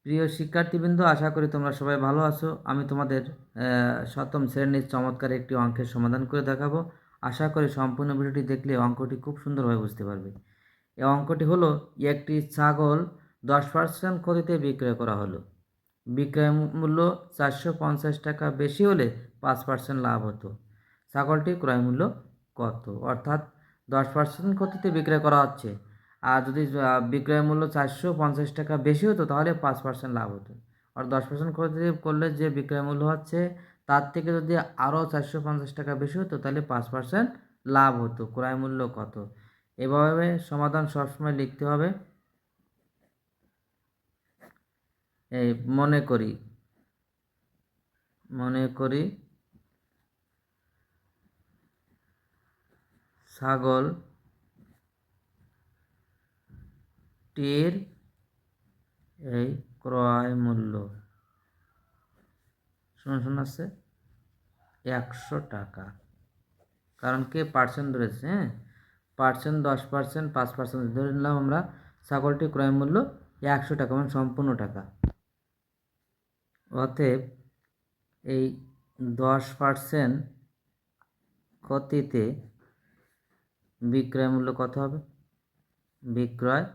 প্রিয় শিক্ষার্থীবৃন্দ, আশা করি তোমরা সবাই ভালো আছো। আমি তোমাদের সপ্তম শ্রেণীর চমৎকার একটি অঙ্কের সমাধান করে দেখাবো। আশা করি সম্পূর্ণ ভিডিওটি দেখলে অঙ্কটি খুব সুন্দরভাবে বুঝতে পারবে। এই অঙ্কটি হলো, একটি ছাগল 10% ক্ষতিতে বিক্রয় করা হলো। বিক্রয় মূল্য 450 টাকা বেশি হলে 5% লাভ হতো। ছাগলটির ক্রয় মূল্য কত? অর্থাৎ 10% ক্ষতিতে বিক্রয় করা হচ্ছে, আর যদি বিক্রয় মূল্য 450 টাকা বেশি হতো তাহলে 5% লাভ হতো। আর 10% ক্ষতি করলে যে বিক্রয় মূল্য হচ্ছে তার থেকে যদি আরও 450 টাকা বেশি হতো তাহলে 5% লাভ হতো। ক্রয় মূল্য কত? এভাবে সমাধান সবসময় লিখতে হবে। এই মনে করি ছাগলটির এই ক্রয় মূল্য শোনা আছে 100 টাকা। কারণ কে পার্সেন্ট ধরেছে, হ্যাঁ, পার্সেন্ট 10%, 5% ধরে নিলাম আমরা। ছাগলটির ক্রয় মূল্য 100 টাকা, মানে সম্পূর্ণ টাকা। অতএব এই 10% ক্ষতিতে বিক্রয় মূল্য কত হবে? বিক্রয়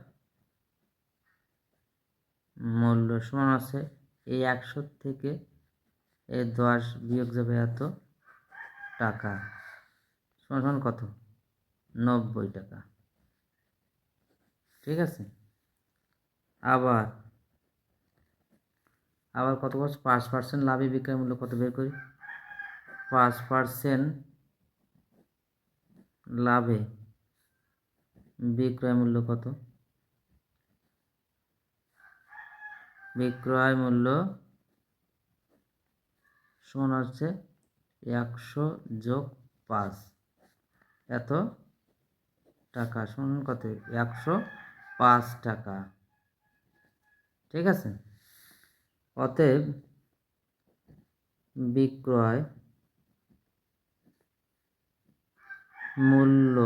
মূল্য সমান আছে এই 100 থেকে এই 10 বিয়োগ যাবে এত টাকা, সমান কত? 90 টাকা। ঠিক আছে। আবার কত বলছে? 5% লাভে বিক্রয় মূল্য কত বের করি। 5% লাভে বিক্রয় মূল্য কত? বিক্রয় মূল্য সমান হচ্ছে 100 যোগ 5, এত টাকা, সমান কত? 105 টাকা। ঠিক আছে। অতএব বিক্রয় মূল্য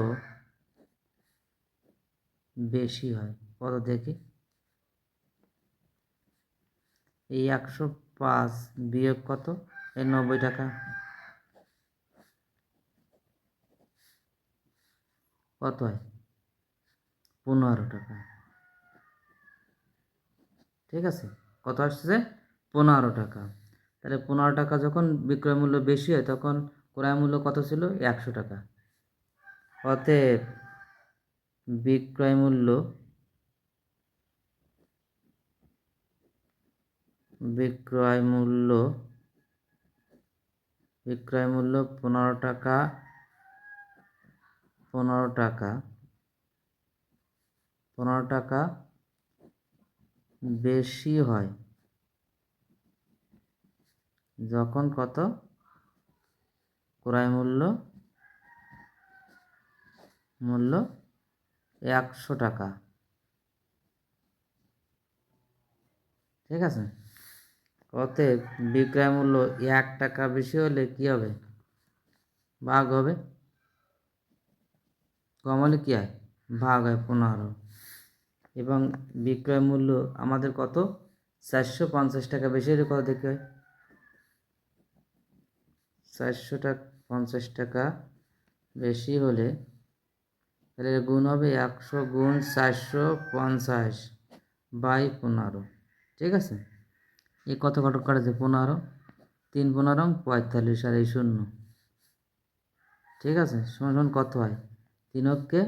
বেশি হয় কত দেখি। এই 105 বিয়োগ কত? এই 90 টাকা, কত হয়? 15 টাকা। ঠিক আছে। কত আসছে? 15 টাকা। তাহলে 15 টাকা যখন বিক্রয় মূল্য বেশি হয় তখন ক্রয় মূল্য কত ছিল? 100 টাকা। অতএব বিক্রয় মূল্য 15 টাকা, 15 টাকা বেশি হয় যখন কত? ক্রয় মূল্য 100 টাকা। ঠিক আছে। অতএব বিক্রয় মূল্য 1 টাকা বেশি হলে কি হবে? ভাগ হবে। কম হলে কি হয়? ভাগ হয় 15। এবং বিক্রয় মূল্য আমাদের কত? 450 টাকা বেশি হলে কত দেখতে হয়? 450 টাকা বেশি হলে তাহলে গুণ হবে 100 গুণ 450 বাই 15। ঠিক আছে। এই কত কত কাটছে? 15, 3 15 45, আর এই 0। ঠিক আছে। সমান কত হয়? 3 অক্ষে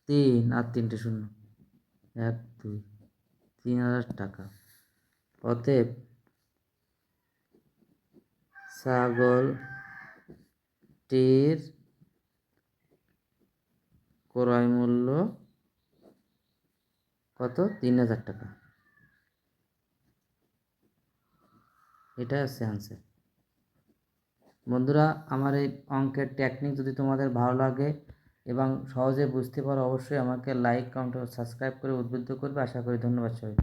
3 আর 3টে 0, 1 2, 3000 টাকা। অতএব ছাগলটির ক্রয় মূল্য কত? 3000 টাকা। এটা হচ্ছে আনসার। বন্ধুরা, আমার এই অঙ্কের টেকনিক যদি তোমাদের ভালো লাগে এবং সহজে বুঝতে পারো, অবশ্যই আমাকে লাইক, কমেন্ট ও সাবস্ক্রাইব করে উদ্বুদ্ধ করবে। আশা করি। ধন্যবাদ সবাইকে।